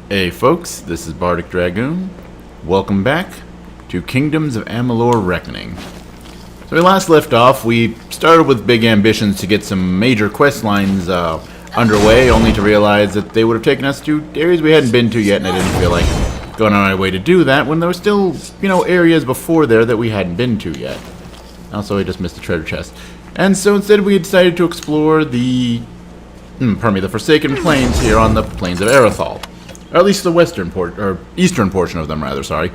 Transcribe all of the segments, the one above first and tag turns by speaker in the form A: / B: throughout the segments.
A: Hey folks, this is Bardic Dragoon. Welcome back to Kingdoms of Amalur Reckoning. So we last left off, we started with big ambitions to get some major quest lines underway, only to realize that they would have taken us to areas we hadn't been to yet, and I didn't feel like going on my way to do that when there were still, areas before there that we hadn't been to yet. Also, I just missed the treasure chest. And so instead we decided to explore the Forsaken Plains here on the Plains of Aerithal. Or at least the eastern portion of them, rather, sorry.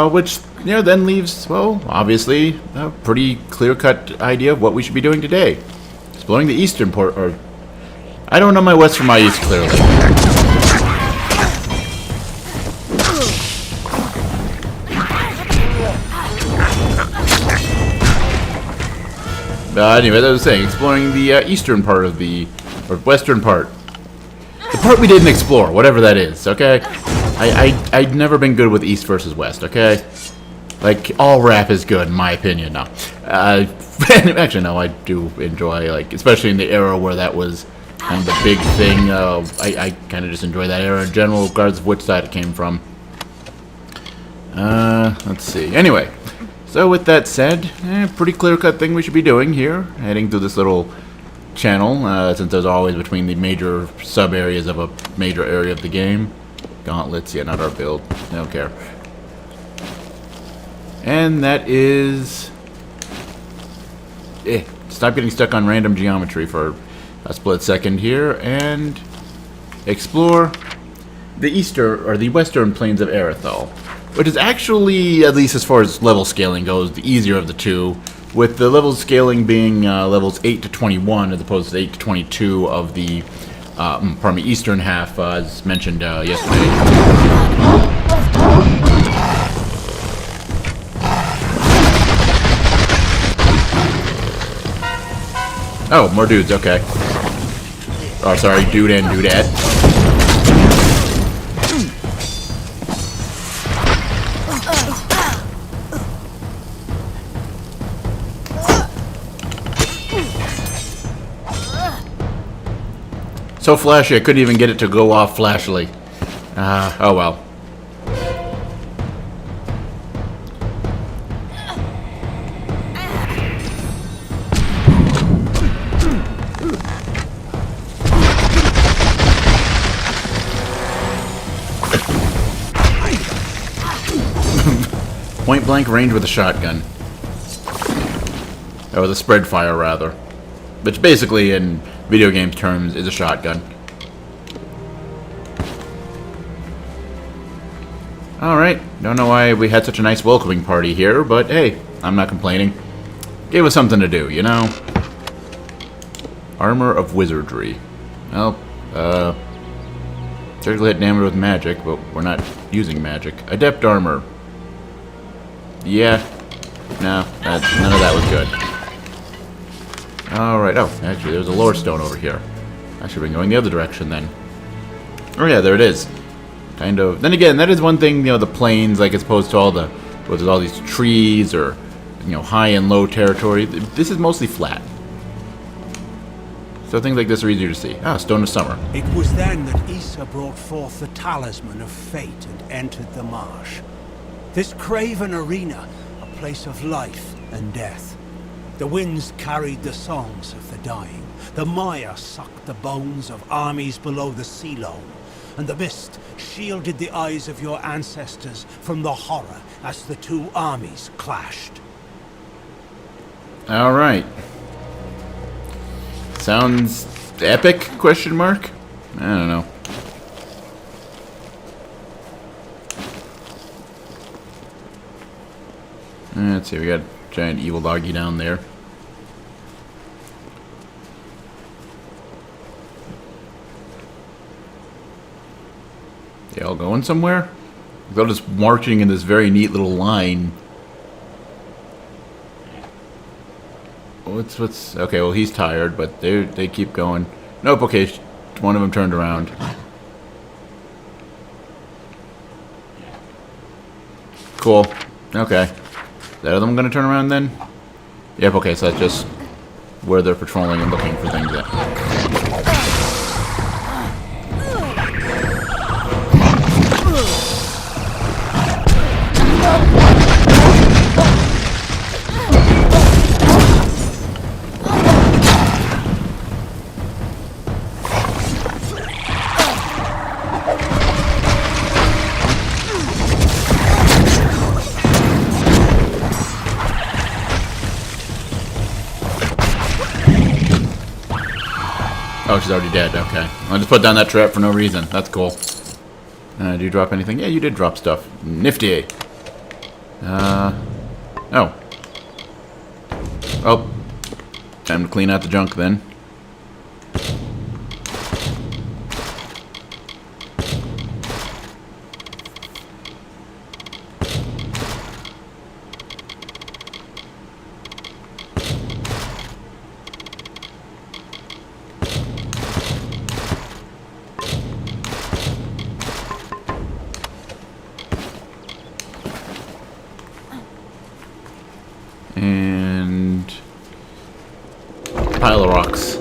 A: Which, then leaves, well, obviously, a pretty clear-cut idea of what we should be doing today. Exploring the eastern I don't know my west from my east, clearly. Anyway, as I was saying, exploring the eastern part of or western part. The part we didn't explore, whatever that is, okay? I'd never been good with East versus West, okay? Like, all rap is good, in my opinion, no. Actually, no, I do enjoy, like, especially in the era where that was kind of the big thing. I kind of just enjoy that era in general, regardless of which side it came from. Let's see. Anyway, so with that said, pretty clear-cut thing we should be doing here, heading through this little channel, since there's always between the major sub-areas of a major area of the game. Gauntlets, yeah, not our build. I don't care. And that is... Stop getting stuck on random geometry for a split second here, and explore the western plains of Aerithal, which is actually, at least as far as level scaling goes, the easier of the two, with the level scaling being levels 8 to 21 as opposed to 8 to 22 of the eastern half, as mentioned yesterday. Oh, more dudes, okay. Oh, sorry, dude and dudette. So flashy, I couldn't even get it to go off flashily. Oh well. Point blank range with a shotgun. Or with a spread fire, rather. Which basically, in video game terms, is a shotgun. Alright, don't know why we had such a nice welcoming party here, but hey, I'm not complaining. Gave us something to do, you know? Armor of Wizardry. Well, surgical hit damage with magic, but we're not using magic. Adept armor. Yeah. No, none of that was good. Alright, oh, actually, there's a lore stone over here. I should have been going the other direction then. Oh yeah, there it is. Kind of. Then again, that is one thing, the plains, like as opposed to where there's all these trees or, high and low territory. This is mostly flat. So things like this are easier to see. Ah, Stone of Summer.
B: It was then that Issa brought forth the talisman of fate and entered the marsh. This craven arena, a place of life and death. The winds carried the songs of the dying. The mire sucked the bones of armies below the sea loam. And the mist shielded the eyes of your ancestors from the horror as the two armies clashed.
A: Alright. Sounds epic, question mark? I don't know. Let's see, we got a giant evil doggy down there. They all going somewhere? They're just marching in this very neat little line. What's okay, well he's tired, but they keep going. Nope, okay, one of them turned around. Cool. Okay. That other one gonna turn around then? Yep, okay, so that's just where they're patrolling and looking for things at. Oh, she's already dead. Okay. I just put down that trap for no reason. That's cool. Do you drop anything? Yeah, you did drop stuff. Nifty. Oh. Oh. Time to clean out the junk then. And pile of rocks.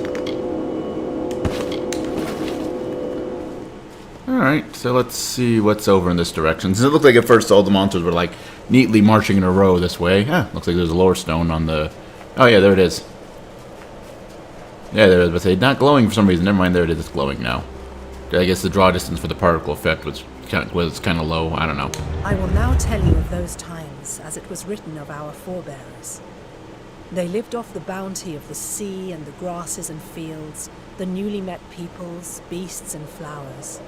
A: Alright, so let's see what's over in this direction. Since it looked like at first all the monsters were like neatly marching in a row this way. Looks like there's a lower stone on the... Oh yeah, there it is. Yeah, there it is, but say not glowing for some reason. Never mind, there it is, it's glowing now. I guess the draw distance for the particle effect was kind of low. I don't know.
C: I will now tell you of those times as it was written of our forebears. They lived off the bounty of the sea and the grasses and fields, the newly met peoples, beasts and flowers.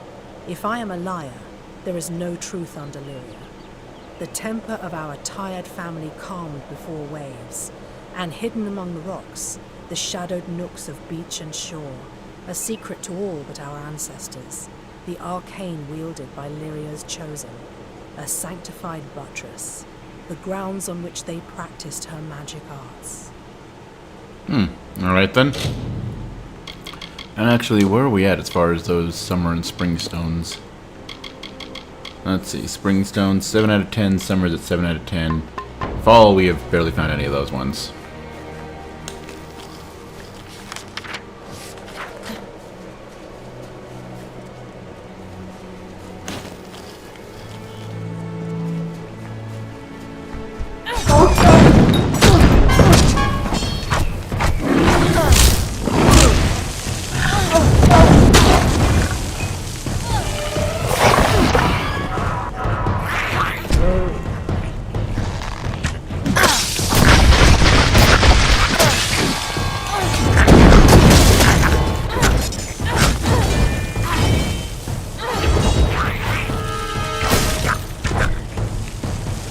C: If I am a liar, there is no truth under Lyria. The temper of our tired family calmed before waves, and hidden among the rocks, the shadowed nooks of beach and shore, a secret to all but our ancestors, the arcane wielded by Lyria's chosen, a sanctified buttress, the grounds on which they practiced her magic arts.
A: Alright then. And actually, where are we at as far as those summer and spring stones? Let's see, spring stones, 7 out of 10, summer's at 7 out of 10. Fall, we have barely found any of those ones.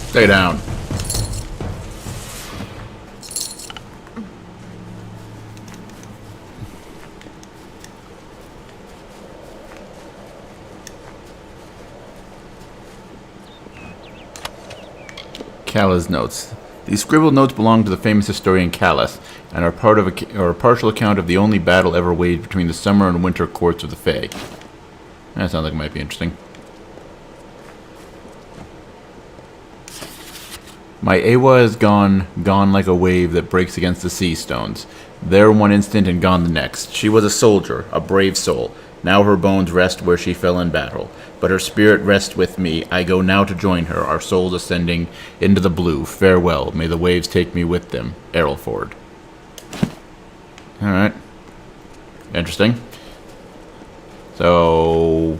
A: Stay down. Calla's notes. These scribbled notes belong to the famous historian Callus, and are part of a partial account of the only battle ever waged between the summer and winter courts of the Fae. That sounds like it might be interesting. My Awa is gone like a wave that breaks against the sea stones. There one instant and gone the next. She was a soldier, a brave soul. Now her bones rest where she fell in battle. But her spirit rests with me. I go now to join her, our souls ascending into the blue. Farewell, may the waves take me with them. Errolford. Alright. Interesting. So...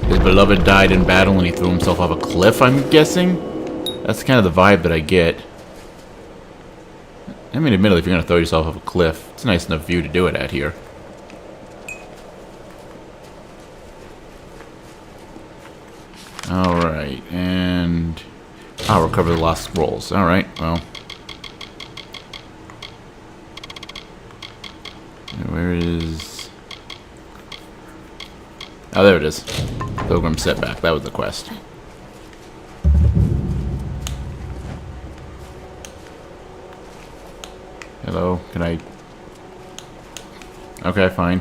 A: his beloved died in battle and he threw himself off a cliff, I'm guessing? That's kind of the vibe that I get. I mean, admittedly, if you're going to throw yourself off a cliff, it's a nice enough view to do it at here. Alright, and... I'll recover the lost scrolls. Alright, well. Where is... Oh, there it is. Pilgrim Setback. That was the quest. Hello, can I... Okay, fine.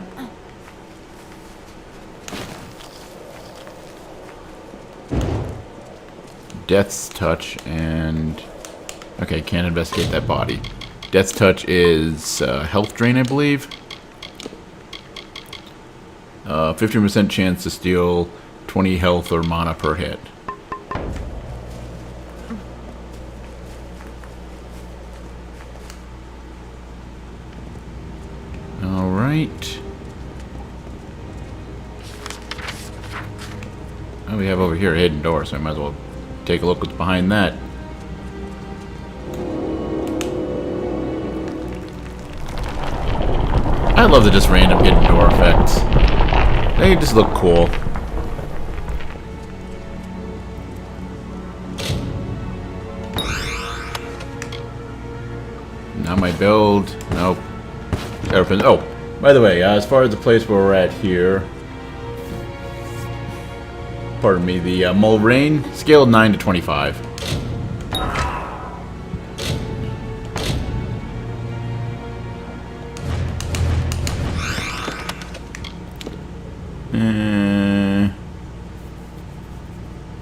A: Death's Touch and... Okay, can't investigate that body. Death's Touch is health drain, I believe. 15% chance to steal 20 health or mana per hit. Alright. Oh, we have over here a hidden door, so I might as well take a look what's behind that. I love the just random hidden door effects. They just look cool. Now my build. Nope. Oh, by the way, as far as the place where we're at here, pardon me, the Mull-Rane, scaled 9 to 25.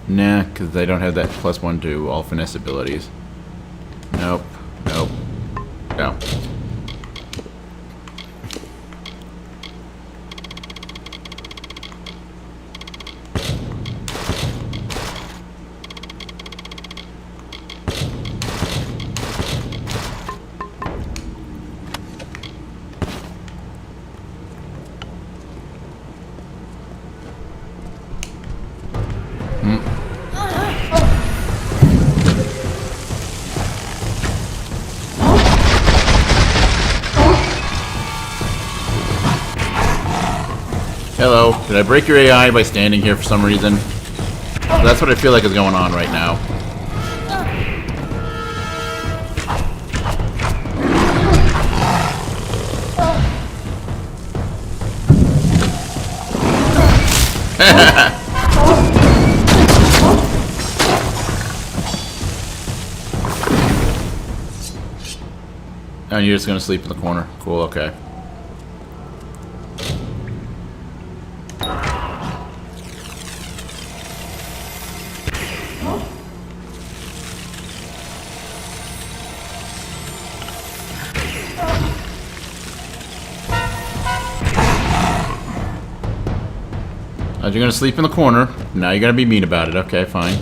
A: Nah, because I don't have that +1 to all finesse abilities. Nope. Nope. No. Hello. Did I break your AI by standing here for some reason? That's what I feel like is going on right now. And you're just gonna sleep in the corner. Cool, okay. You're gonna sleep in the corner. Now you're gonna be mean about it. Okay, fine.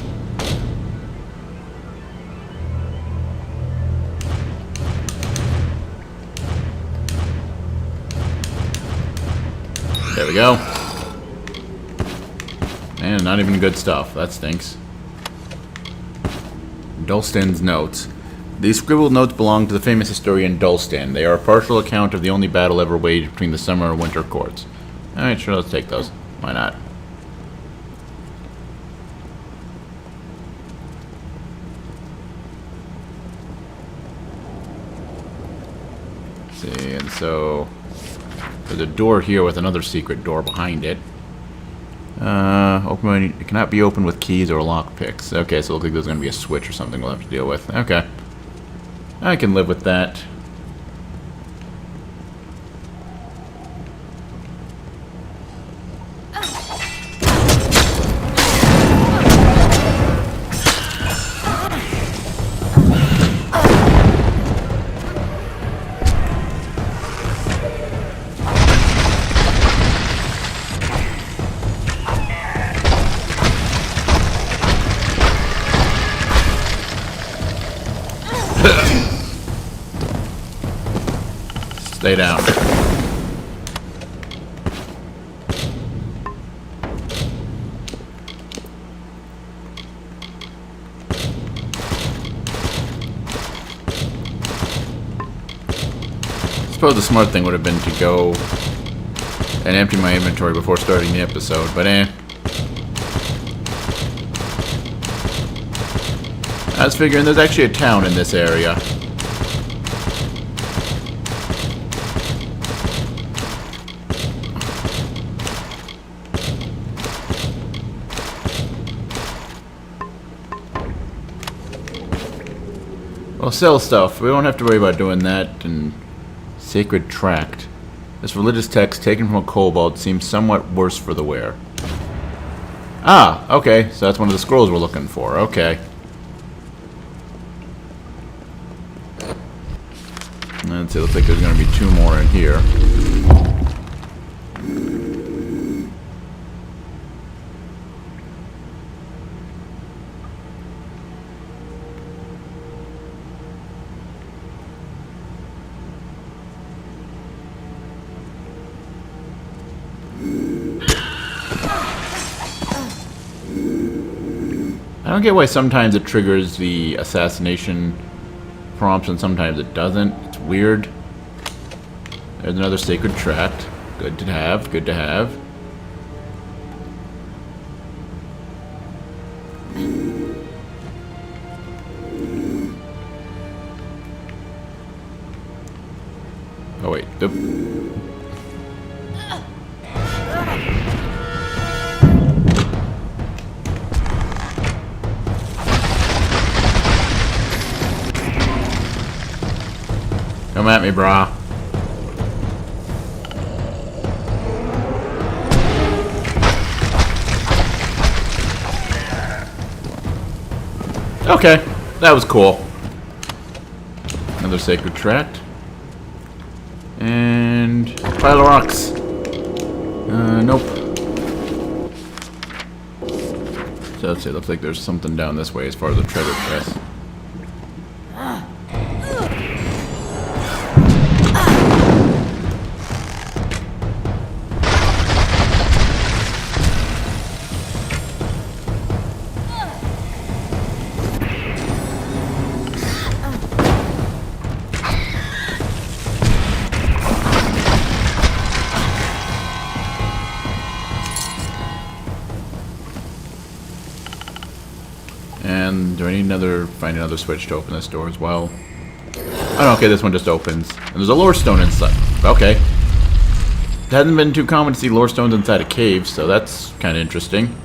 A: There we go. And not even good stuff. That stinks. Dulstan's notes. These scribbled notes belong to the famous historian Dulstan. They are a partial account of the only battle ever waged between the summer and winter courts. Alright, sure, let's take those. Why not? See, and so there's a door here with another secret door behind it. Open. It cannot be opened with keys or lockpicks. Okay, so it looks like there's going to be a switch or something we'll have to deal with. Okay, I can live with that. Stay down. I suppose the smart thing would have been to go and empty my inventory before starting the episode, but eh. I was figuring there's actually a town in this area. Well, sell stuff. We don't have to worry about doing that. And Sacred Tract. This religious text taken from a kobold seems somewhat worse for the wear. Ah, okay. So that's one of the scrolls we're looking for. Okay. Let's see. Looks like there's going to be 2 more in here. I don't get why sometimes it triggers the assassination prompts and sometimes it doesn't. It's weird. There's another sacred tract. Good to have, good to have. Oh wait, nope. Come at me, brah. Okay, that was cool. Another sacred tract. And pile of rocks. Nope. So let's see, looks like there's something down this way as far as the treasure chest. And do I need find another switch to open this door as well? Oh, okay, this one just opens. And there's a lore stone inside. Okay. It hasn't been too common to see lore stones inside a cave, so that's kind of interesting.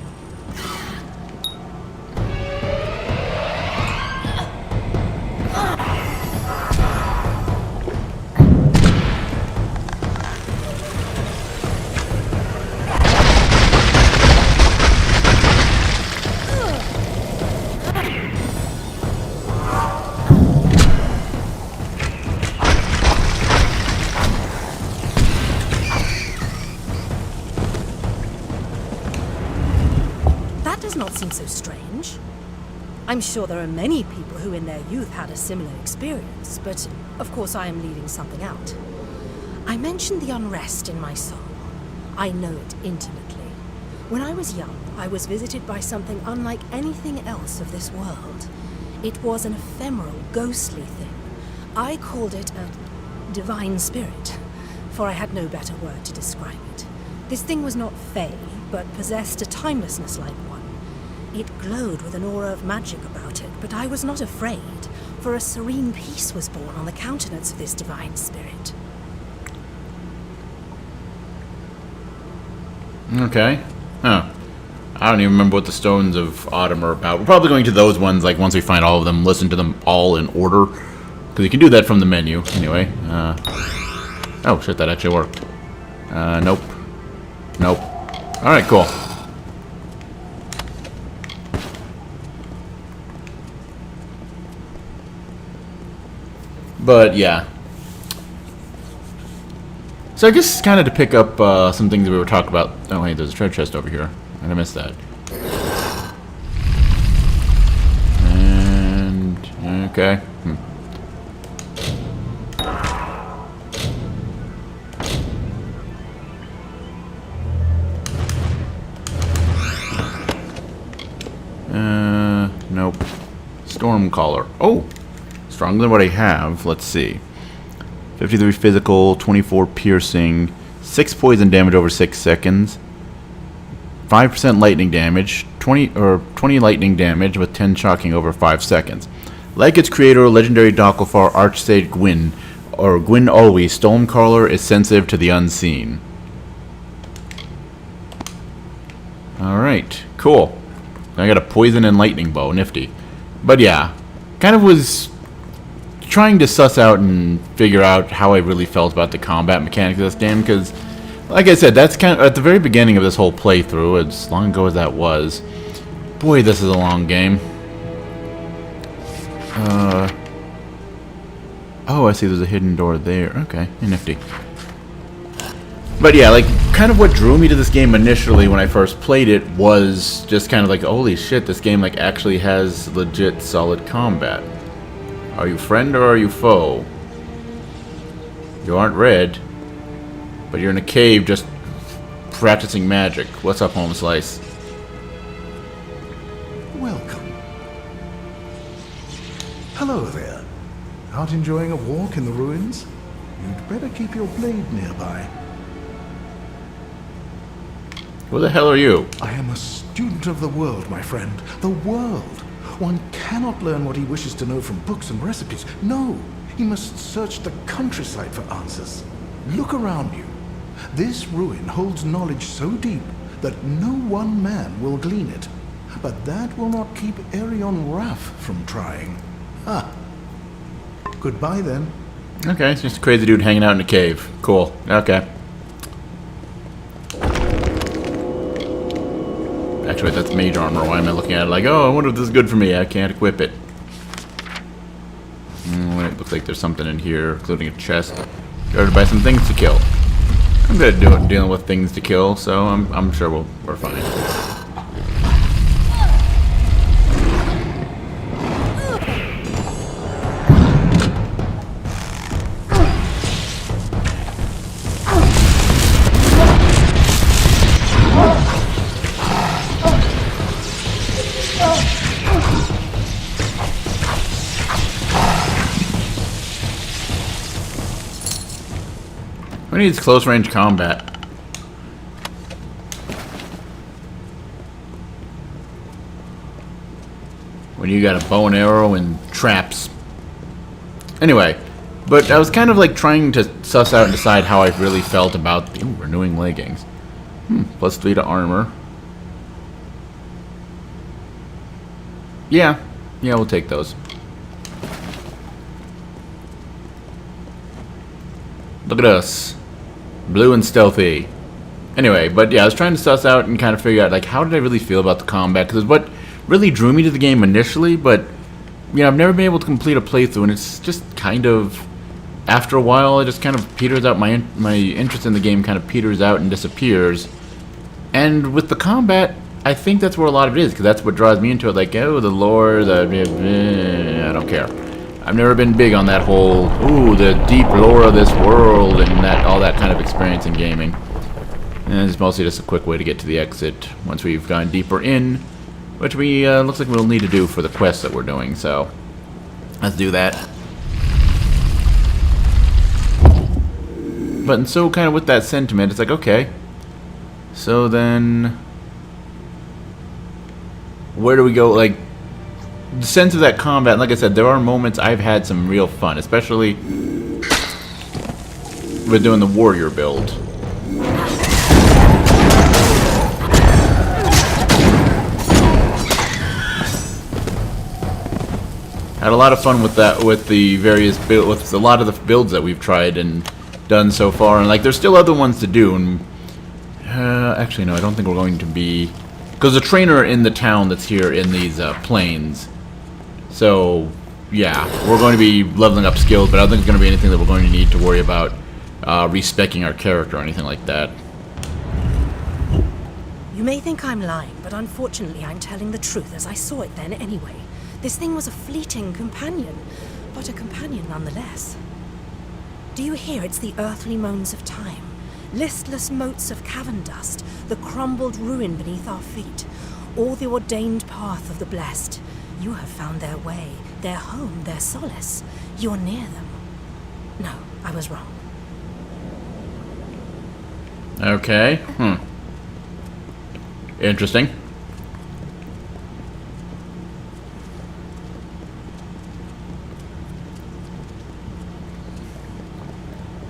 C: Not seem so strange. I'm sure there are many people who in their youth had a similar experience, but of course I am leaving something out. I mentioned the unrest in my soul. I know it intimately. When I was young, I was visited by something unlike anything else of this world. It was an ephemeral, ghostly thing. I called it a divine spirit, for I had no better word to describe it. This thing was not fey, but possessed a timelessness like one. It glowed with an aura of magic about it, but I was not afraid, for a serene peace was born on the countenance of this divine spirit.
A: Okay. Huh. I don't even remember what the Stones of Autumn are about. We're probably going to those ones, like, once we find all of them, listen to them all in order. Because you can do that from the menu, anyway. Oh, shit, that actually worked. Nope. Nope. Alright, cool. But, yeah. So I guess kind of to pick up some things that we were talking about. Oh, wait, there's a treasure chest over here. I missed that. And... okay. Nope. Stormcaller. Oh! Stronger than what I have. Let's see. 53 physical, 24 piercing, 6 poison damage over 6 seconds, 5% lightning damage, 20 lightning damage with 10 shocking over 5 seconds. Like its creator, legendary Docklefar Archsage Gwyn, or Gwyn always, Stormcaller is sensitive to the unseen. Alright, cool. I got a poison and lightning bow, nifty. But yeah, kind of was trying to suss out and figure out how I really felt about the combat mechanics of this game, because, like I said, that's kind of at the very beginning of this whole playthrough, as long ago as that was. Boy, this is a long game. Oh, I see there's a hidden door there. Okay, nifty. But yeah, like, kind of what drew me to this game initially when I first played it was just kind of like, holy shit, this game, like, actually has legit solid combat. Are you friend or are you foe? You aren't red, but you're in a cave just practicing magic. What's up, Home Slice?
D: Welcome. Hello there. Out enjoying a walk in the ruins? You'd better keep your blade nearby.
A: Who the hell are you?
D: I am a student of the world, my friend. The world. One cannot learn what he wishes to know from books and recipes. No, he must search the countryside for answers. Look around you. This ruin holds knowledge so deep that no one man will glean it. But that will not keep Arion Raff from trying. Ah. Goodbye then.
A: Okay, it's just a crazy dude hanging out in a cave. Cool. Okay. Actually, that's mage armor. Why am I looking at it like, oh, I wonder if this is good for me. I can't equip it. It looks like there's something in here, including a chest. Guarded by some things to kill. I'm good at dealing with things to kill, so I'm sure we're fine. Who needs close range combat? When you got a bow and arrow and traps. Anyway, but I was kind of like trying to suss out and decide how I really felt about the renewing leggings. +3 to armor. Yeah, we'll take those. Look at us. Blue and stealthy. Anyway, but yeah, I was trying to suss out and kind of figure out, like, how did I really feel about the combat? Because what really drew me to the game initially, but, you know, I've never been able to complete a playthrough, and it's just kind of, after a while, it just kind of peters out, my interest in the game kind of peters out and disappears. And with the combat, I think that's where a lot of it is, because that's what draws me into it, like, oh, the lore, I don't care. I've never been big on that whole, ooh, the deep lore of this world and that all that kind of experience in gaming. And it's mostly just a quick way to get to the exit once we've gone deeper in, which we looks like we'll need to do for the quest that we're doing. So let's do that. But and so kind of with that sentiment, it's like, okay, so then where do we go? Like, the sense of that combat, like I said, there are moments I've had some real fun, especially with doing the warrior build. Had a lot of fun with that, with the various build, with a lot of the builds that we've tried and done so far, and like there's still other ones to do. And actually, no, I don't think we're going to be, because the trainer in the town that's here in these plains. So, yeah, we're going to be leveling up skills, but I don't think it's going to be anything that we're going to need to worry about respecing our character or anything like that.
C: You may think I'm lying, but unfortunately I'm telling the truth as I saw it then anyway. This thing was a fleeting companion, but a companion nonetheless. Do you hear? It's the earthly moans of time. Listless motes of cavern dust, the crumbled ruin beneath our feet, all the ordained path of the blessed. You have found their way, their home, their solace. You're near them. No, I was wrong.
A: Okay. Interesting.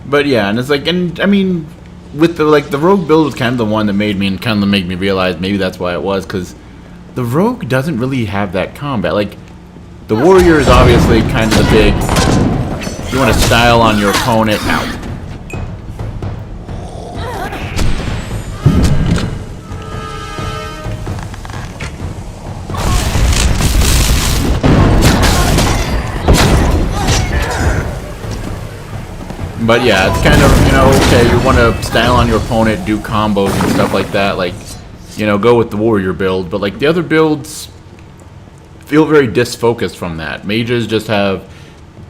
A: But yeah, and it's like, and I mean, with the the rogue build was kind of the one that made me realize maybe that's why it was, because the rogue doesn't really have that combat. Like, the warrior is obviously kind of the big, you want to style on your opponent. Ow. But yeah, it's kind of, you know, okay, you want to style on your opponent, do combos and stuff like that, like, you know, go with the warrior build. But like the other builds feel very disfocused from that. Mages just have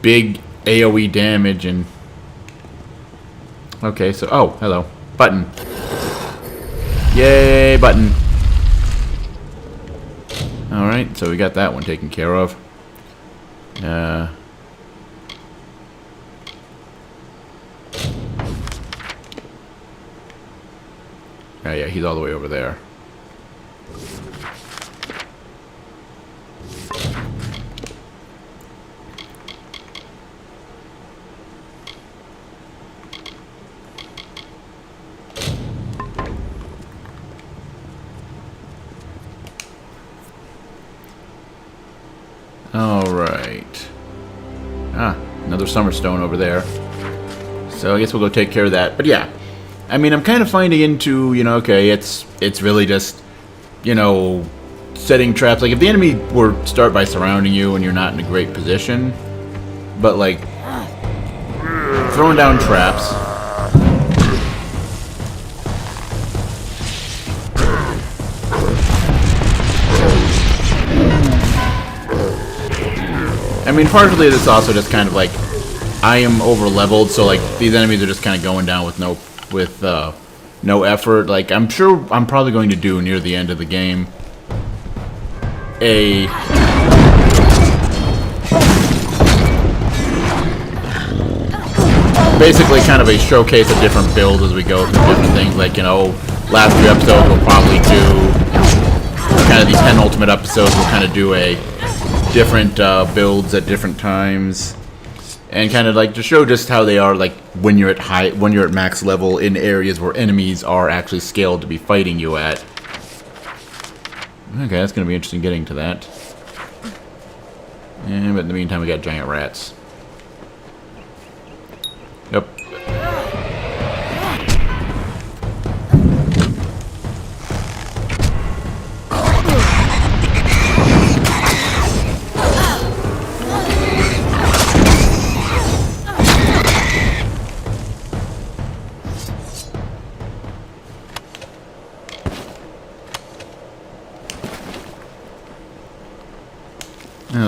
A: big AoE damage and... Okay, so, oh, hello. Button. Yay, button. Alright, so we got that one taken care of. Oh, yeah, he's all the way over there. Alright. Ah, another summer stone over there. So I guess we'll go take care of that. But yeah, I mean, I'm kind of finding into, you know, okay, it's really just, you know, setting traps. Like, if the enemy were to start by surrounding you and you're not in a great position, but, like, throwing down traps. I mean, partially it's also just kind of like I am over leveled, so like these enemies are just kind of going down with no effort. Like, I'm sure I'm probably going to do near the end of the game a basically kind of a showcase of different builds as we go through different things. Like, you know, last few episodes we'll probably do kind of these 10 ultimate episodes. We'll kind of do a different builds at different times, and kind of like to show just how they are like when you're at max level in areas where enemies are actually scaled to be fighting you at. Okay, that's gonna be interesting getting to that. Yeah, but in the meantime we got giant rats. Yep.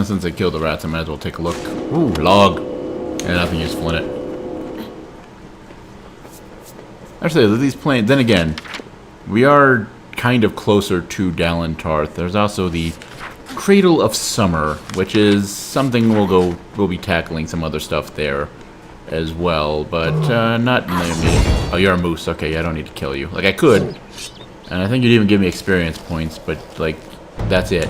A: Since I killed the rats, I might as well take a look. Ooh, log. Yeah, nothing useful in it. Actually, these planes... Then again, we are kind of closer to Dalen Tarth. There's also the Cradle of Summer, which is something we'll be tackling some other stuff there as well, but not in the immediate... Oh, you're a moose. Okay, I don't need to kill you. Like, I could, and I think you'd even give me experience points, but, like, that's it.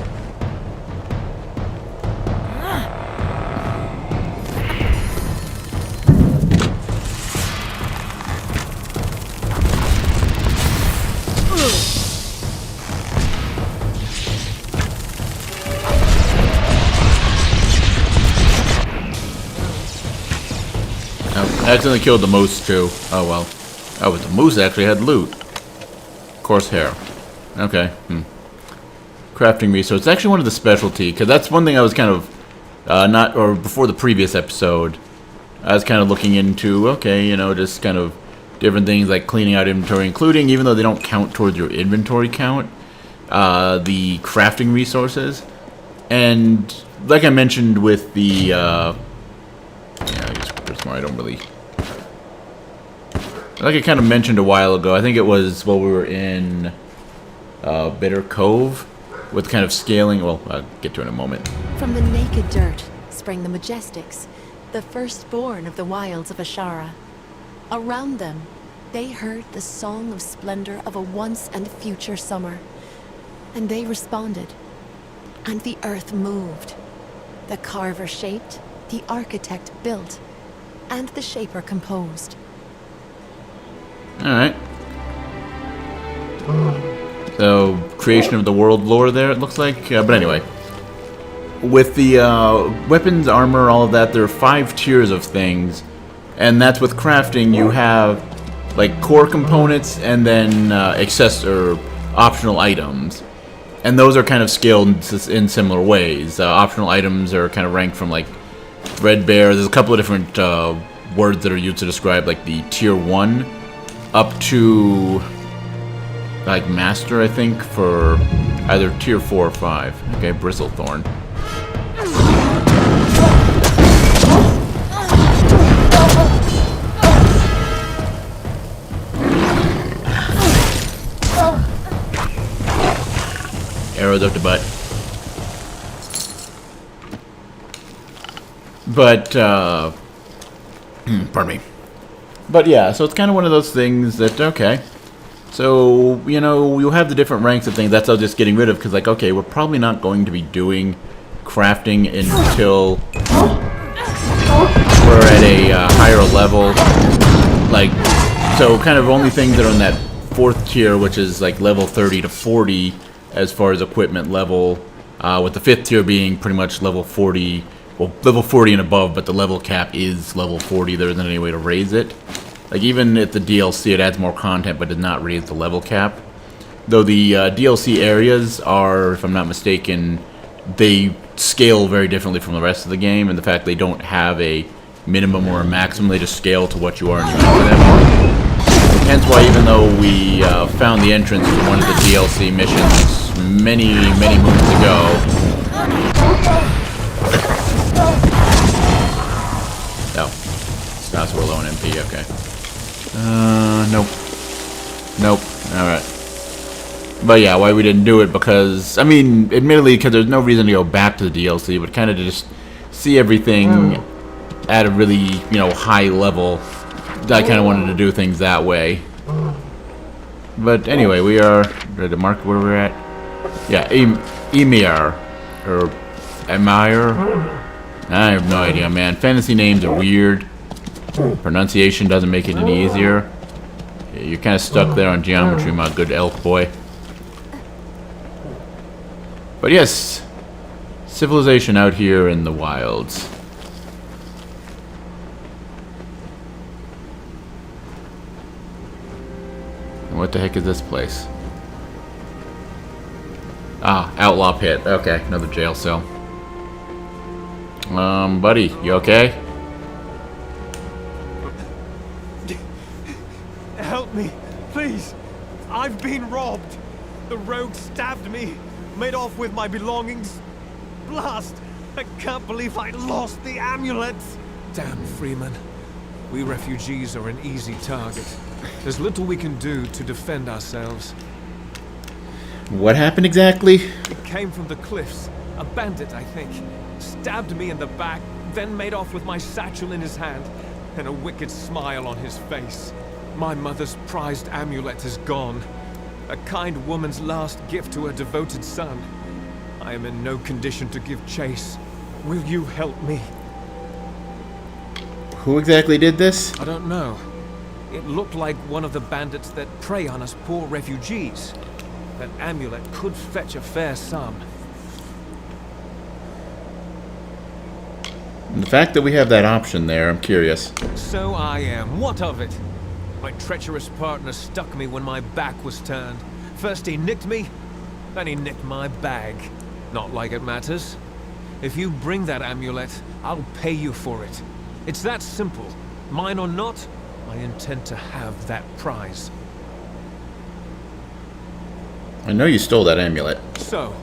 A: I accidentally killed the moose too. Oh well. Oh, but the moose actually had loot. Coarse hair. Okay. Crafting resource. It's actually one of the specialty, because that's one thing I was kind of before the previous episode, I was kind of looking into. Okay, you know, just kind of different things like cleaning out inventory, including, even though they don't count towards your inventory count, the crafting resources. And like I mentioned with the yeah, I guess I don't really... Like I kind of mentioned a while ago, I think it was while we were in Bitter Cove, with kind of scaling... Well, I'll get to it in a moment.
E: From the naked dirt sprang the Majestics, the firstborn of the wilds of Ashara. Around them, they heard the song of splendor of a once and future summer. And they responded. And the earth moved. The carver shaped, the architect built, and the shaper composed.
A: Alright. So, creation of the world lore there, it looks like. But anyway. With the weapons, armor, all of that, there are 5 tiers of things. And that's with crafting, you have like core components and then optional items. And those are kind of scaled in similar ways. Optional items are kind of ranked from like Red Bear. There's a couple of different words that are used to describe like the tier 1 up to like master, I think, for either tier 4 or 5. Okay, Bristlethorn. Arrows up the butt. But, pardon me. But yeah, so it's kind of one of those things that, okay, So, you know, you have the different ranks of things. That's all just getting rid of, because, like, okay, we're probably not going to be doing crafting until we're at a higher level. Like, so kind of only things that are in that 4th tier, which is like level 30 to 40 as far as equipment level, with the 5th tier being pretty much level 40, well, level 40 and above, but the level cap is level 40. There isn't any way to raise it. Like, even at the DLC, it adds more content, but does not raise the level cap. Though the DLC areas are, if I'm not mistaken, they scale very differently from the rest of the game, and the fact they don't have a minimum or a maximum, they just scale to what you are and you enter them. Hence why, even though we found the entrance to one of the DLC missions many moons ago, oh, that's we're low on MP. Okay. Nope. Alright. But yeah, why we didn't do it, because, I mean, admittedly, because there's no reason to go back to the DLC, but kind of to just see everything at a really, you know, high level. I kind of wanted to do things that way. But anyway, we are ready to mark where we're at. Yeah, Emir. Or Amir. I have no idea, man. Fantasy names are weird. Pronunciation doesn't make it any easier. You're kind of stuck there on geometry, my good elk boy. But yes, civilization out here in the wilds. And what the heck is this place? Ah, outlaw pit. Okay, another jail cell. Buddy, you okay?
F: Help me, please. I've been robbed. The rogue stabbed me, made off with my belongings. Blast! I can't believe I lost the amulet. Damn, Freeman. We refugees are an easy target. There's little we can do to defend ourselves.
A: What happened exactly?
F: It came from the cliffs. A bandit, I think. Stabbed me in the back, then made off with my satchel in his hand, and a wicked smile on his face. My mother's prized amulet is gone. A kind woman's last gift to her devoted son. I am in no condition to give chase. Will you help me?
A: Who exactly did this?
F: I don't know. It looked like one of the bandits that prey on us poor refugees. That amulet could fetch a fair sum.
A: And the fact that we have that option there, I'm curious.
F: So I am. What of it? My treacherous partner stuck me when my back was turned. First he nicked me, then he nicked my bag. Not like it matters. If you bring that amulet, I'll pay you for it. It's that simple. Mine or not, I intend to have that prize.
A: I know you stole that amulet.
F: So,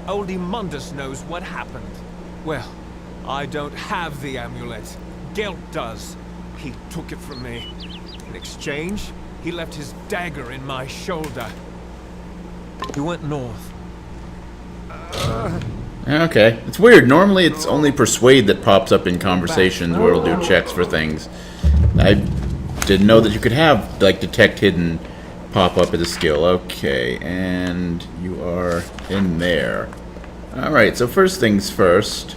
F: Oldie Mundus knows what happened. Well, I don't have the amulet. Gelt does. He took it from me. In exchange, he left his dagger in my shoulder. He went north.
A: Okay. It's weird. Normally it's only Persuade that pops up in conversations where it'll do checks for things. I didn't know that you could have, like, Detect Hidden pop up as a skill. Okay, and you are in there. Alright, so first things first.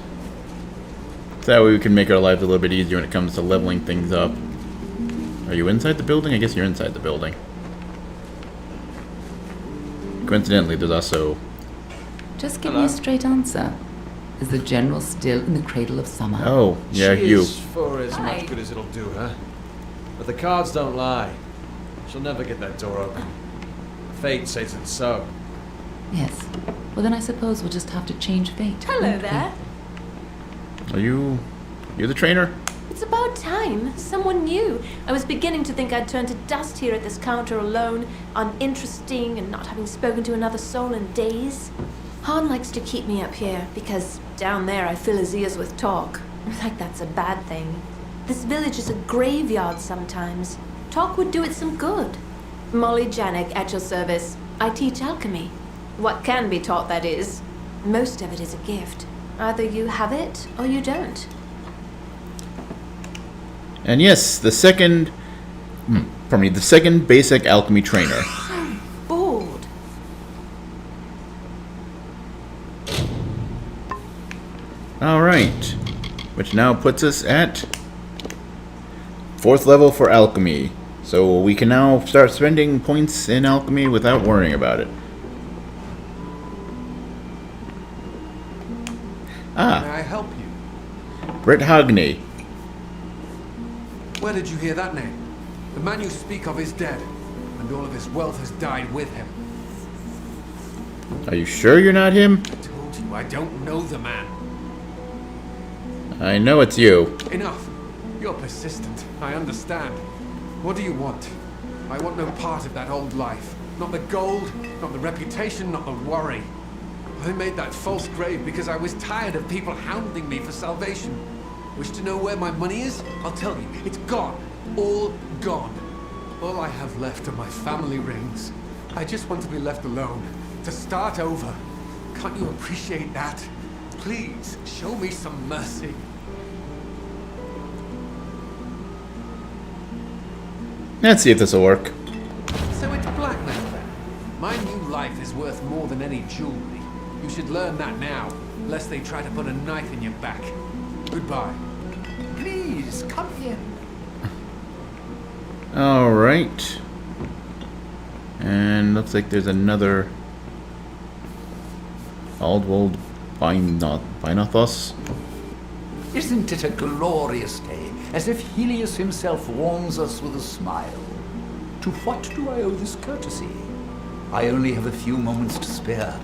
A: That way we can make our lives a little bit easier when it comes to leveling things up. Are you inside the building? I guess you're inside the building. Coincidentally, there's also...
G: Just give me a straight answer. Is the General still in the cradle of summer?
A: Oh, yeah,
H: she
A: you.
H: is for as much good as it'll do her. But the cards don't lie. She'll never get that door open. Fate says it's so.
G: Yes. Well, then I suppose we'll just have to change fate.
I: Hello
G: won't we?
I: there.
A: Are you... You're the trainer?
I: It's about time. Someone new. I was beginning to think I'd turned to dust here at this counter alone, uninteresting and not having spoken to another soul in days. Han likes to keep me up here because down there I fill his ears with talk. Like that's a bad thing. This village is a graveyard sometimes. Talk would do it some good. Molly Janik at your service. I teach alchemy. What can be taught, that is. Most of it is a gift. Either you have it or you don't.
A: And yes, the second... the second basic alchemy trainer. Alright. Which now puts us at 4th level for alchemy. So we can now start spending points in alchemy without worrying about it.
J: May I help you?
A: Britt Hogney.
J: Where did you hear that name? The man you speak of is dead, and all of his wealth has died with him.
A: Are you sure you're not him?
J: I told you, I don't know the man.
A: I know it's you.
J: Enough. You're persistent. I understand. What do you want? I want no part of that old life. Not the gold, not the reputation, not the worry. I made that false grave because I was tired of people hounding me for salvation. Wish to know where my money is? I'll tell you. It's gone. All gone. All I have left are my family rings. I just want to be left alone. To start over. Can't you appreciate that? Please, show me some mercy.
A: Let's see if this will work.
J: So it's blackmail then. My new life is worth more than any jewelry. You should learn that now, lest they try to put a knife in your back. Goodbye.
D: Please, come in.
A: Alright. And looks like there's another Aldwold Binothos.
K: Isn't it a glorious day, as if Helios himself warms us with a smile? To what do I owe this courtesy? I only have a few moments to spare.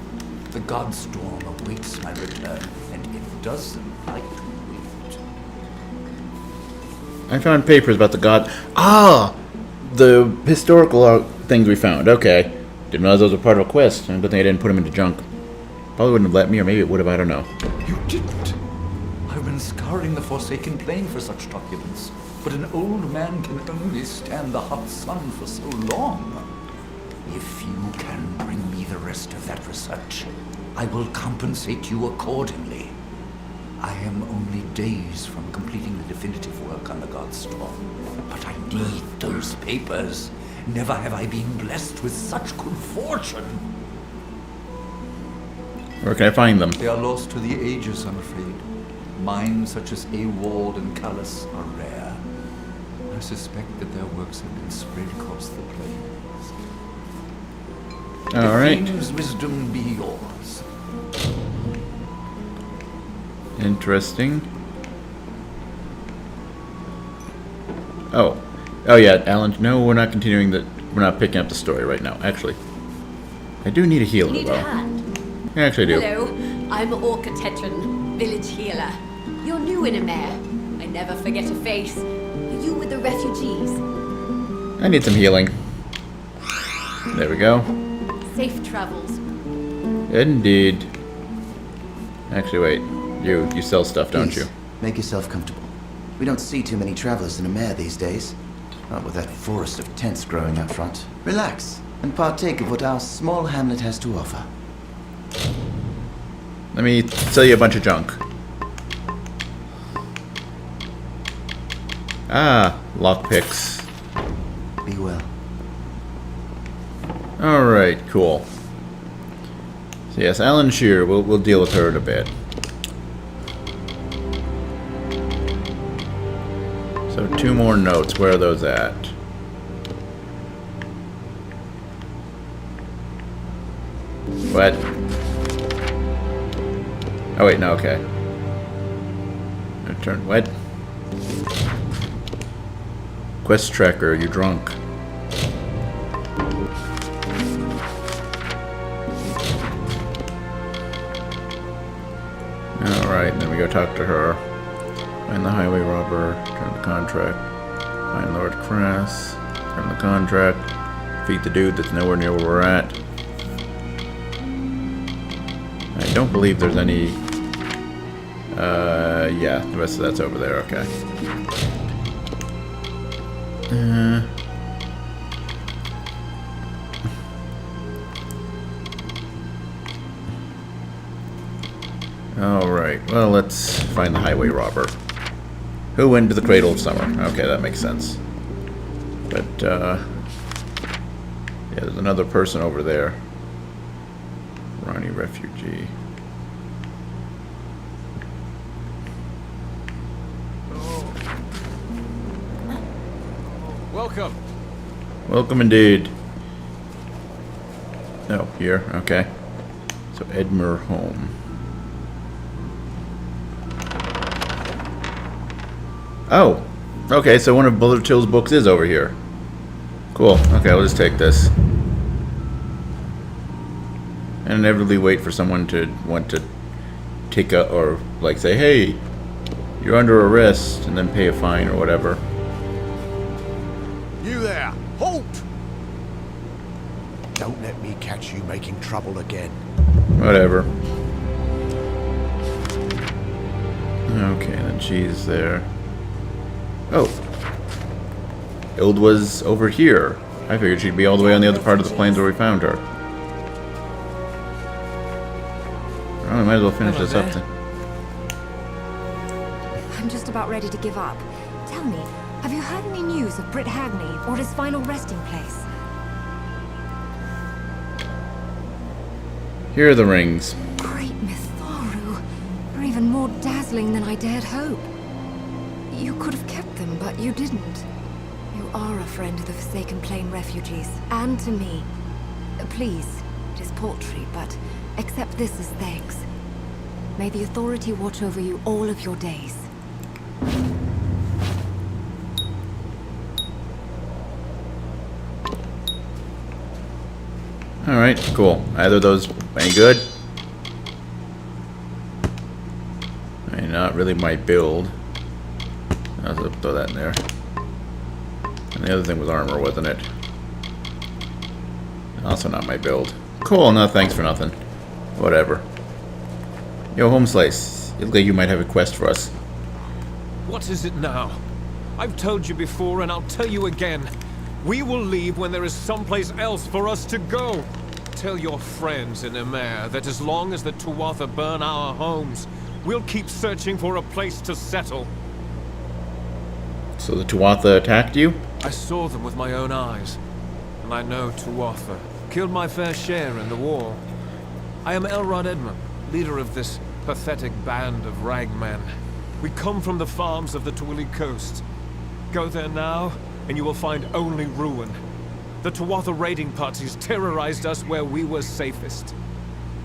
K: The Godstorm awaits my return, and it doesn't like to wait.
A: I found papers about the god. Ah! The historical things we found. Okay. Didn't realize those were part of a quest. Good thing I didn't put them into junk. Probably wouldn't have let me, or maybe it would have, I don't know.
K: You didn't? I've been scouring the Forsaken Plain for such documents, but an old man can only stand the hot sun for so long. If you can bring me the rest of that research, I will compensate you accordingly. I am only days from completing the definitive work on the Godstorm, but I need those papers. Never have I been blessed with such good fortune.
A: Where can I find them?
K: They are lost to the ages, I'm afraid. Mines such as Award and Callus are rare. I suspect that their works have been spread across the plains.
A: Alright.
K: The Fiend's wisdom be yours.
A: Interesting. Oh. Oh yeah, Alan. No, we're not continuing the... We're not picking up the story right now. Actually, I do need a healer,
L: Need
A: though.
L: a hand?
A: I actually do.
L: Hello, I'm Orca Tetran, village healer. You're new in Amer. I never forget a face. Are you with the refugees?
A: I need some healing. There we go.
L: Safe travels.
A: Indeed. Actually, wait. You sell stuff, don't
M: Please,
A: you?
M: make yourself comfortable. We don't see too many travelers in Amer these days. Not with that forest of tents growing out front. Relax and partake of what our small hamlet has to offer.
A: Let me sell you a bunch of junk. Ah, lockpicks.
M: Be well.
A: Alright, cool. So yes, Alan Shear, we'll deal with her in a bit. So 2 more notes, where are those at? What? Oh wait, no, okay. Turn, what? Quest tracker, you drunk. Alright, then we go talk to her. Find the highway robber, turn the contract. Find Lord Crass, turn the contract. Defeat the dude that's nowhere near where we're at. I don't believe there's any... yeah, the rest of that's over there, okay. Alright, well, let's find the highway robber. Who went to the Cradle of Summer? Okay, that makes sense. But, yeah, there's another person over there. Ronnie refugee.
H: Welcome.
A: Welcome indeed. Oh, here. Okay. So Edmure home. Oh. Okay, so one of Bullet Till's books is over here. Cool. Okay, I'll just take this. And inevitably wait for someone to want to take a, or like say, hey, you're under arrest, and then pay a fine or whatever.
B: You there! Halt! Don't let me catch you making trouble again.
A: Whatever. Okay, then she's there. Oh. Ild was over here. I figured she'd be all the way on the other part of the plains where we found her. Well, we might as well finish this up then.
N: I'm just about ready to give up. Tell me, have you heard any news of Britt Hagney or his final resting place?
A: Here are the rings.
N: Great Mitharu. They're even more dazzling than I dared hope. You could have kept them, but you didn't. You are a friend of the Forsaken Plain refugees, and to me. Please, it is paltry, but accept this as thanks. May the Authority watch over you all of your days.
A: Alright, cool. Either of those any good? I mean, not really my build. I'll throw that in there. And the other thing was armor, wasn't it? Also not my build. Cool, no thanks for nothing. Whatever. Yo, Home Slice. You look like you might have a quest for us.
F: What is it now? I've told you before, and I'll tell you again. We will leave when there is someplace else for us to go. Tell your friends in Emer that as long as the Tuatha burn our homes, we'll keep searching for a place to settle.
A: So the Tuatha attacked you?
F: I saw them with my own eyes, and I know Tuatha killed my fair share in the war. I am Elrod Edmund, leader of this pathetic band of ragmen. We come from the farms of the Twilly coast. Go there now, and you will find only ruin. The Tuatha raiding parties terrorized us where we were safest.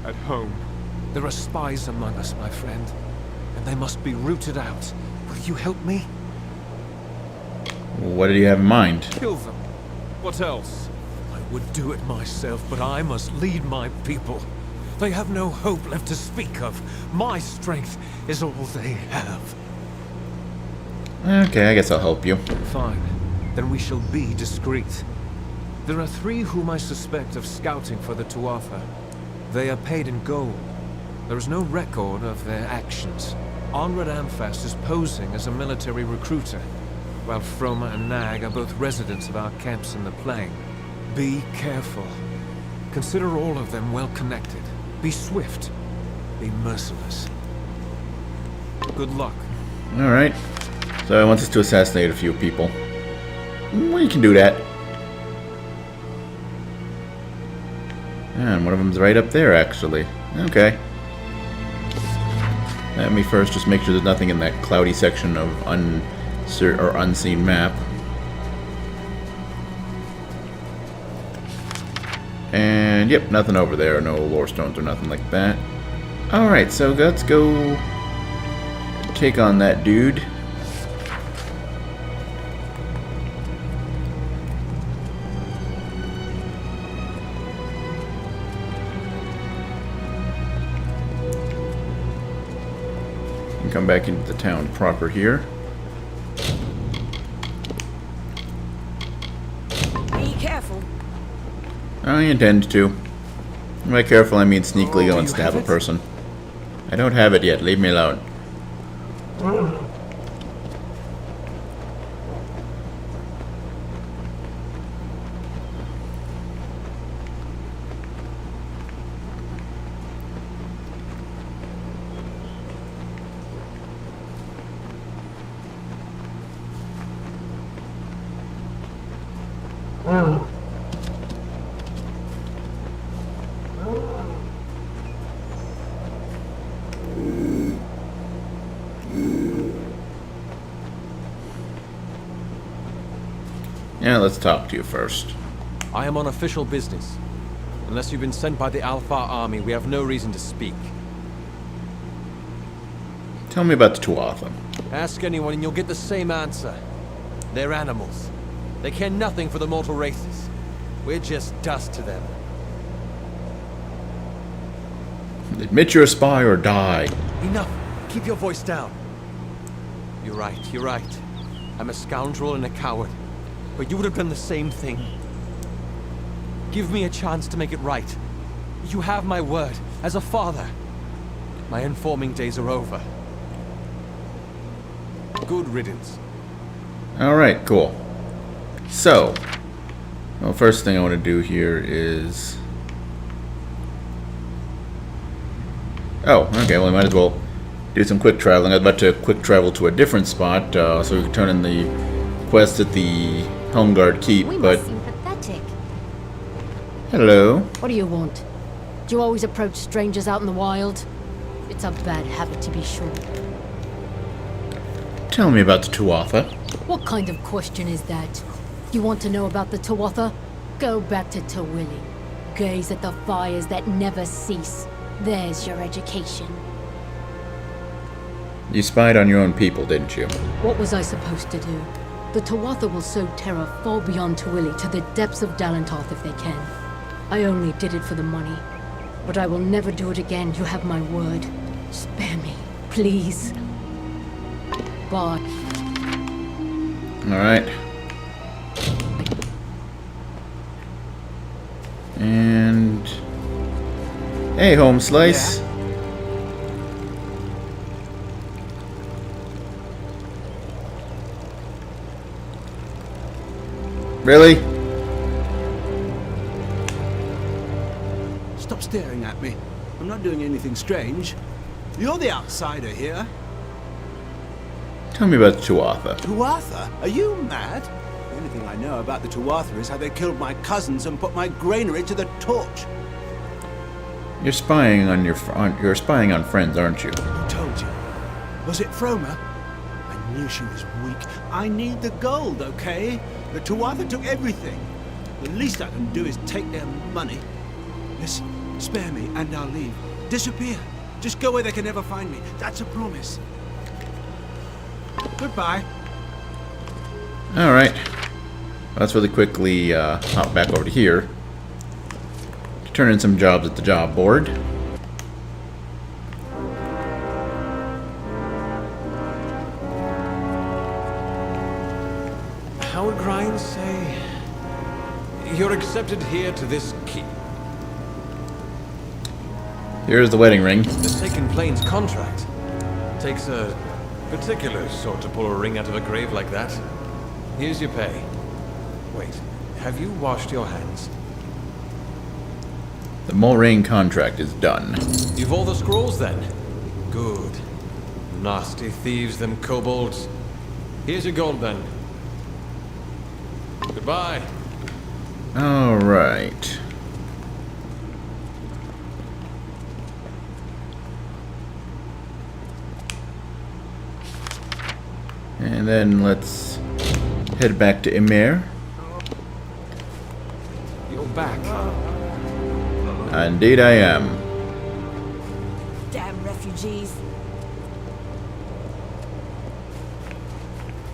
F: At home, there are spies among us, my friend, and they must be rooted out. Will you help me?
A: What did you have in mind?
F: Kill them. What else? I would do it myself, but I must lead my people. They have no hope left to speak of. My strength is all they have.
A: Okay, I guess I'll help you.
F: Fine. Then we shall be discreet. There are 3 whom I suspect of scouting for the Tuatha. They are paid in gold. There is no record of their actions. Onrad Amphast is posing as a military recruiter, while Froma and Nag are both residents of our camps in the plain. Be careful. Consider all of them well connected. Be swift. Be merciless. Good luck.
A: Alright. So I want us to assassinate a few people. Well, you can do that. And one of them's right up there, actually. Okay. Let me first just make sure there's nothing in that cloudy section of unseen map. And yep, nothing over there. No lore stones or nothing like that. Alright, so let's go take on that dude. And come back into the town proper here.
C: Be careful.
A: I intend to. By careful, I mean sneakily go and stab a person. I don't have it yet. Leave me alone. Yeah, let's talk to you first.
H: I am on official business. Unless you've been sent by the Alpha army, we have no reason to speak.
A: Tell me about the Tuatha.
H: Ask anyone and you'll get the same answer. They're animals. They care nothing for the mortal races. We're just dust to them.
A: Admit you're a spy or die.
H: Enough! Keep your voice down. You're right. I'm a scoundrel and a coward. But you would have done the same thing. Give me a chance to make it right. You have my word, as a father. My informing days are over. Good riddance.
A: Alright, cool. So, well, first thing I want to do here is... Oh, okay, well I might as well do some quick traveling. I'd like to quick travel to a different spot, so we can turn in the quest at the Home Guard Keep, but...
O: Must seem pathetic.
A: Hello.
O: What do you want? Do you always approach strangers out in the wild? It's a bad habit, to be sure.
A: Tell me about the Tuatha.
O: What kind of question is that? You want to know about the Tuatha? Go back to Tawili. Gaze at the fires that never cease. There's your education.
A: You spied on your own people, didn't you?
O: What was I supposed to do? The Tuatha will sow terror far beyond Tawili to the depths of Dalantarth if they can. I only did it for the money. But I will never do it again, you have my word. Spare me, please. Bye.
A: Alright. And... Hey, Home Slice.
B: Yeah.
A: Really?
B: Stop staring at me. I'm not doing anything strange. You're the outsider here.
A: Tell me about the Tuatha.
B: Tuatha? Are you mad? The only thing I know about the Tuatha is how they killed my cousins and put my granary to the torch.
A: You're spying on you're spying on friends, aren't you?
B: Who told you? Was it Froma? I knew she was weak. I need the gold, okay? The Tuatha took everything. The least I can do is take their money. Listen, spare me and I'll leave. Disappear. Just go where they can never find me. That's a promise. Goodbye.
A: Alright. Let's really quickly hop back over to here to turn in some jobs at the job board.
H: How would Ryan say? You're accepted here to this keep.
A: Here's the wedding ring.
H: The Forsaken Plains contract. Takes a particular sort to pull a ring out of a grave like that. Here's your pay. Wait, have you washed your hands?
A: The Mull-Rane contract is done.
H: You've all the scrolls then? Good. Nasty thieves, them kobolds. Here's your gold then. Goodbye.
A: Alright. And then let's head back to Emir.
H: You're back.
A: Indeed I am.
O: Damn refugees.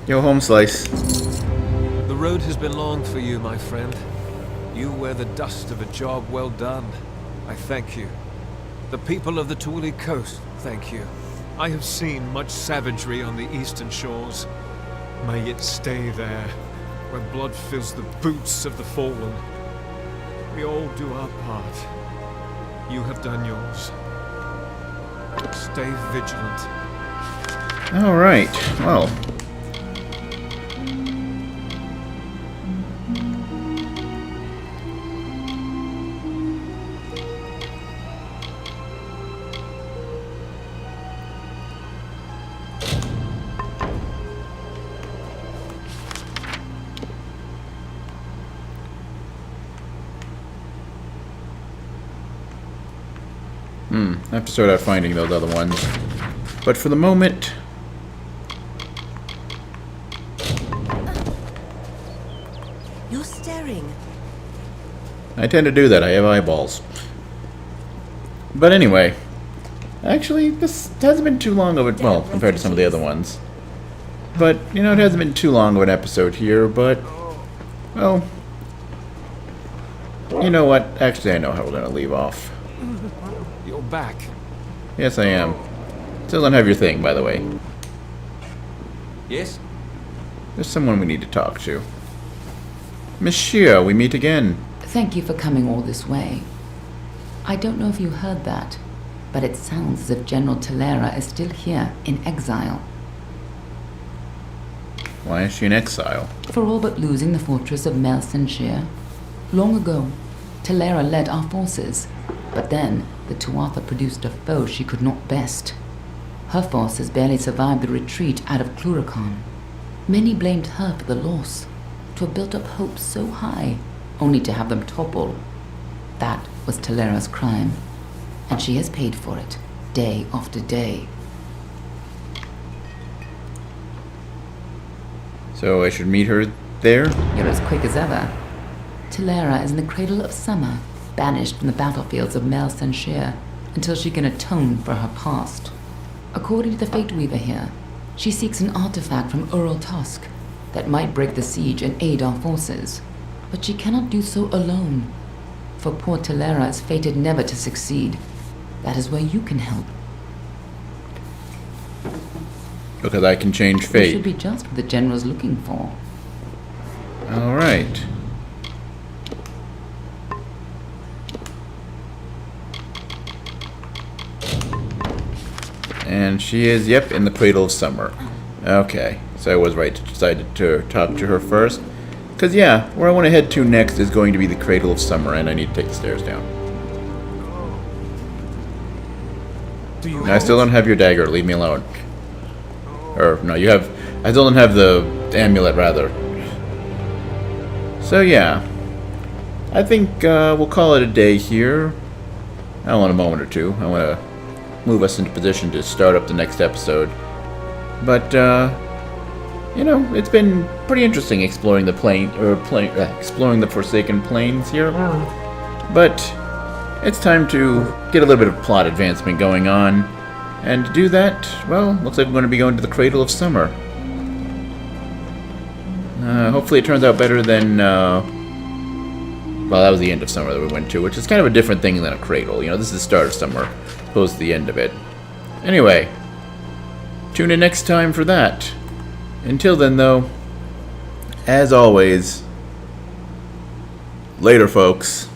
A: Yo, Home Slice.
F: The road has been long for you, my friend. You wear the dust of a job well done. I thank you. The people of the Tawili coast, thank you. I have seen much savagery on the eastern shores. May it stay there, where blood fills the boots of the fallen. We all do our part. You have done yours. Stay vigilant.
A: Alright, well. I have to start out finding those other ones. But for the moment... I tend to do that. I have eyeballs. But anyway, actually, this hasn't been too long of it. Well, compared to some of the other ones. But, you know, it hasn't been too long of an episode here, but, well, you know what? Actually, I know how we're going to leave off.
F: You're back.
A: Yes, I am. Still don't have your thing, by the way.
H: Yes?
A: There's someone we need to talk to. Monsieur, we meet again.
G: Thank you for coming all this way. I don't know if you heard that, but it sounds as if General Talera is still here, in exile.
A: Why is she in exile?
G: For all but losing the fortress of Mel-Senshir. Long ago, Talera led our forces, but then the Tuatha produced a foe she could not best. Her forces barely survived the retreat out of Cluracan. Many blamed her for the loss, to have built up hopes so high, only to have them topple. That was Talera's crime, and she has paid for it, day after day.
A: So I should meet her there?
G: You're as quick as ever. Talera is in the cradle of summer, banished from the battlefields of Mel-Senshir, until she can atone for her past. According to the Fate Weaver here, she seeks an artifact from Ural Tusk that might break the siege and aid our forces. But she cannot do so alone, for poor Talera is fated never to succeed. That is where you can help.
A: Because I can change
G: You
A: fate.
G: should be just what the General's looking for.
A: Alright. And she is, yep, in the Cradle of Summer. Okay, so I was right to decide to talk to her first. Because, yeah, where I want to head to next is going to be the Cradle of Summer, and I need to take the stairs down. I still don't have your dagger, leave me alone. Or, no, you have... I still don't have the amulet, rather. So, yeah. I think we'll call it a day here. I don't want a moment or two. I want to move us into position to start up the next episode. But, you know, it's been pretty interesting exploring the exploring the Forsaken Plains here. But it's time to get a little bit of plot advancement going on. And to do that, well, looks like we're going to be going to the Cradle of Summer. Hopefully it turns out better than, well, that was the end of summer that we went to, which is kind of a different thing than a cradle. You know, this is the start of summer, opposed to the end of it. Anyway, tune in next time for that. Until then, though, as always, later, folks.